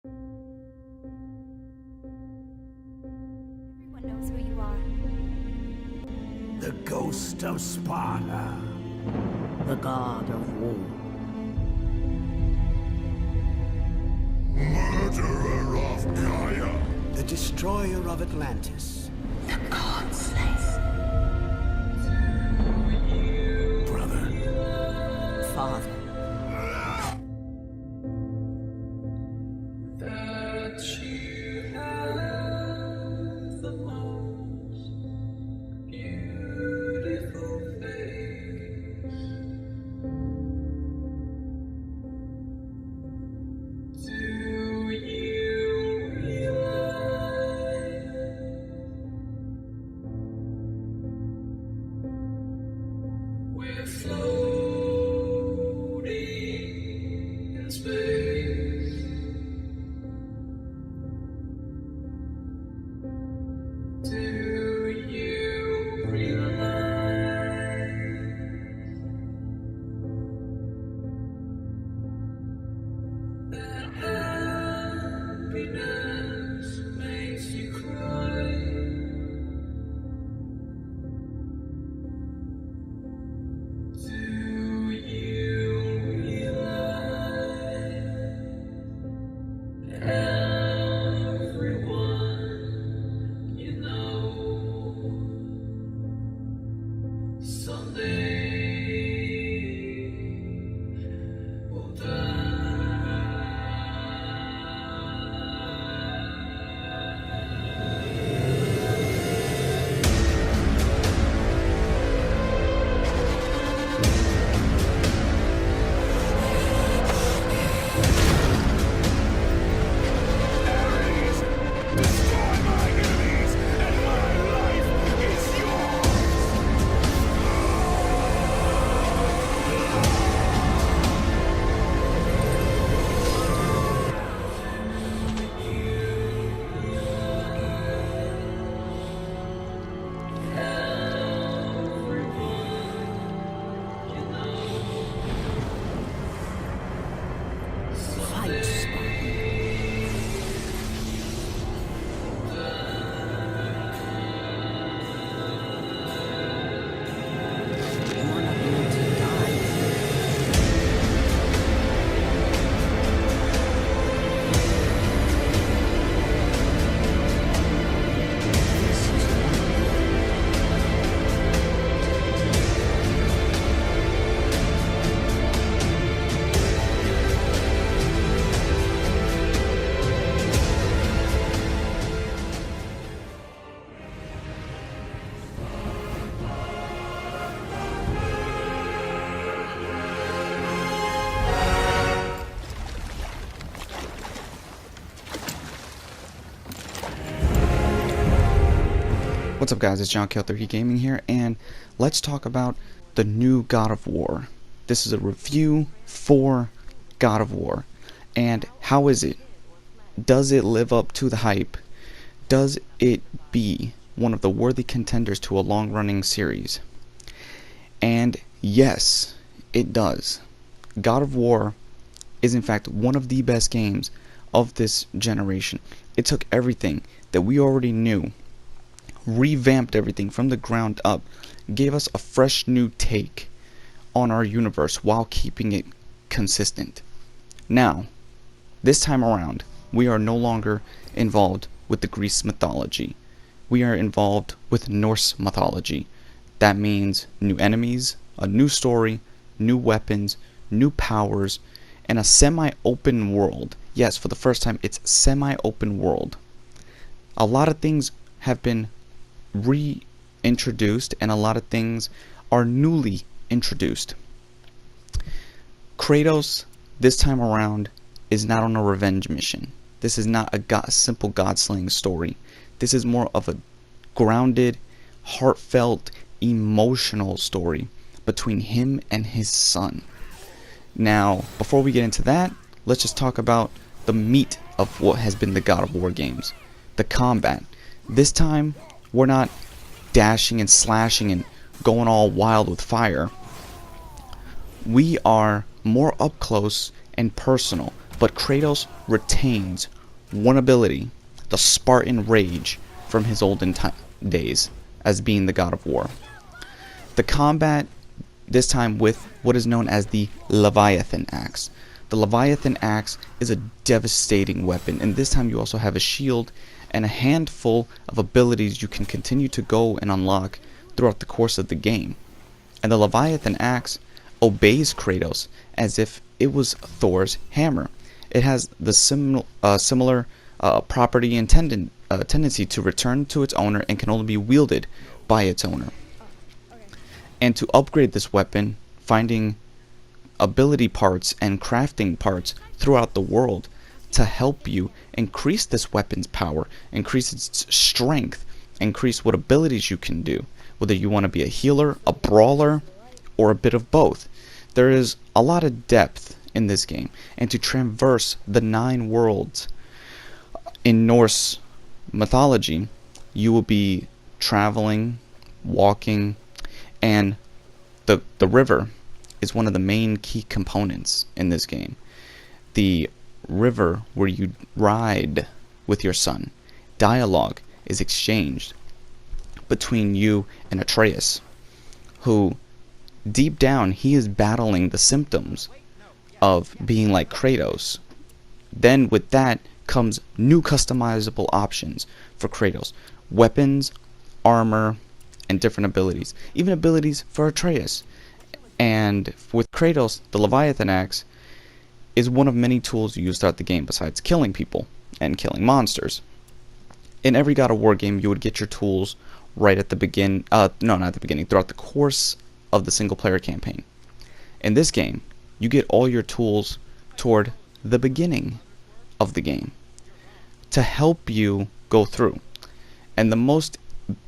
Everyone knows who you are. The ghost of Sparta. The god of war. Murderer of Gaia. The destroyer of Atlantis. The god slays. Brother. Father. That you have the most beautiful face. Do you realize we're floating in space? Do you realize that happiness makes you cry? Do you realize everyone you know someday will Destroy my enemies, and my life is yours! Fight, Spartan. You're not meant to die. This is war. What's up guys, it's John Kill3 Gaming here, and let's talk about the new God of War. This is a review for God of War, and how is it? Does it live up to the hype? Does it be one of the worthy contenders to a long-running series? And yes, it does. God of War is in fact one of the best games of this generation. It took everything that we already knew, revamped everything from the ground up, gave us a fresh new take on our universe while keeping it consistent. Now, this time around, we are no longer involved with the Greek mythology. We are involved with Norse mythology. That means new enemies, a new story, new weapons, new powers, and a semi-open world. Yes, for the first time, it's semi-open world. A lot of things have been reintroduced, and a lot of things are newly introduced. Kratos, this time around, is not on a revenge mission. This is not a simple god-slaying story. This is more of a grounded, heartfelt, emotional story between him and his son. Now, before we get into that, let's just talk about the meat of what has been the God of War games. The combat. This time, we're not dashing and slashing and going all wild with fire. We are more up close and personal. but Kratos retains one ability, the Spartan Rage, from his olden days as being the God of War. The combat this time with what is known as the Leviathan Axe. The Leviathan Axe is a devastating weapon, and this time you also have a shield and a handful of abilities you can continue to go and unlock throughout the course of the game. And the Leviathan Axe obeys Kratos as if it was Thor's hammer. It has the similar property and tendency to return to its owner and can only be wielded by its owner. And to upgrade this weapon, finding ability parts and crafting parts throughout the world to help you increase this weapon's power, increase its strength, increase what abilities you can do, whether you want to be a healer, a brawler, or a bit of both. There is a lot of depth in this game, and to traverse the 9 worlds in Norse mythology, you will be traveling, walking, and the river is one of the main key components in this game. The river where you ride with your son. Dialogue is exchanged between you and Atreus, who deep down he is battling the symptoms of being like Kratos. Then with that comes new customizable options for Kratos. Weapons, armor, and different abilities. Even abilities for Atreus. And with Kratos, the Leviathan Axe is one of many tools you use throughout the game besides killing people and killing monsters. In every God of War game, you would get your tools right at the beginning, throughout the course of the single player campaign. In this game, you get all your tools toward the beginning of the game to help you go through. And the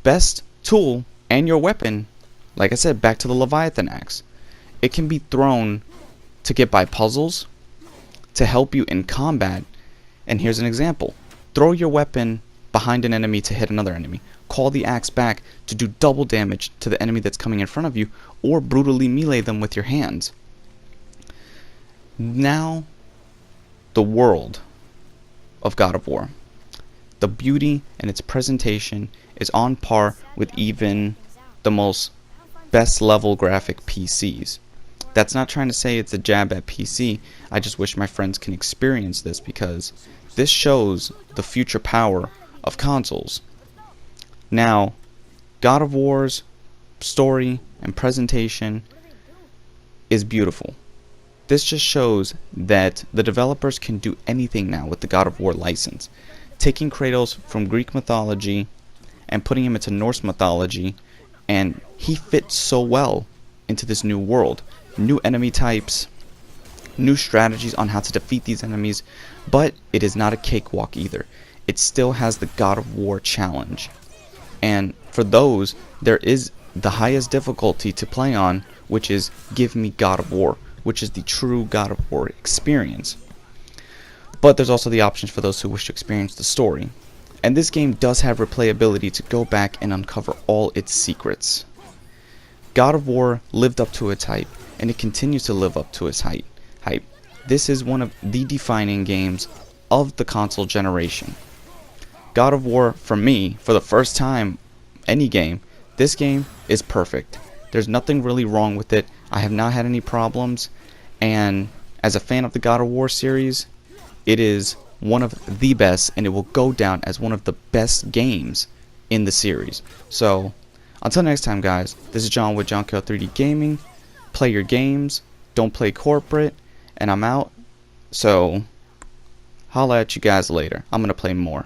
best tool and your weapon, like I said, back to the Leviathan Axe, it can be thrown to get by puzzles, to help you in combat. And here's an example. Throw your weapon behind an enemy to hit another enemy. Call the axe back to do double damage to the enemy that's coming in front of you, or brutally melee them with your hands. Now, the world of God of War. The beauty and its presentation is on par with even the most best level graphic PCs. That's not trying to say it's a jab at PC. I just wish my friends can experience this, because this shows the future power of consoles. Now, God of War's story and presentation is beautiful. This just shows that the developers can do anything now with the God of War license. Taking Kratos from Greek mythology and putting him into Norse mythology, and he fits so well into this new world. New enemy types, new strategies on how to defeat these enemies, but it is not a cakewalk either. It still has the God of War challenge. And for those, there is the highest difficulty to play on, which is Give Me God of War, which is the true God of War experience. But there's also the options for those who wish to experience the story. And this game does have replayability to go back and uncover all its secrets. God of War lived up to its hype, and it continues to live up to its hype. This is one of the defining games of the console generation. God of War, for me, for the first time, any game, this game is perfect. There's nothing really wrong with it. I have not had any problems, and as a fan of the God of War series, it is one of the best, and it will go down as one of the best games in the series. So, until next time, guys, this is John with JohnKill 3D Gaming. Play your games, don't play corporate, and I'm out. So, holla at you guys later. I'm going to play more.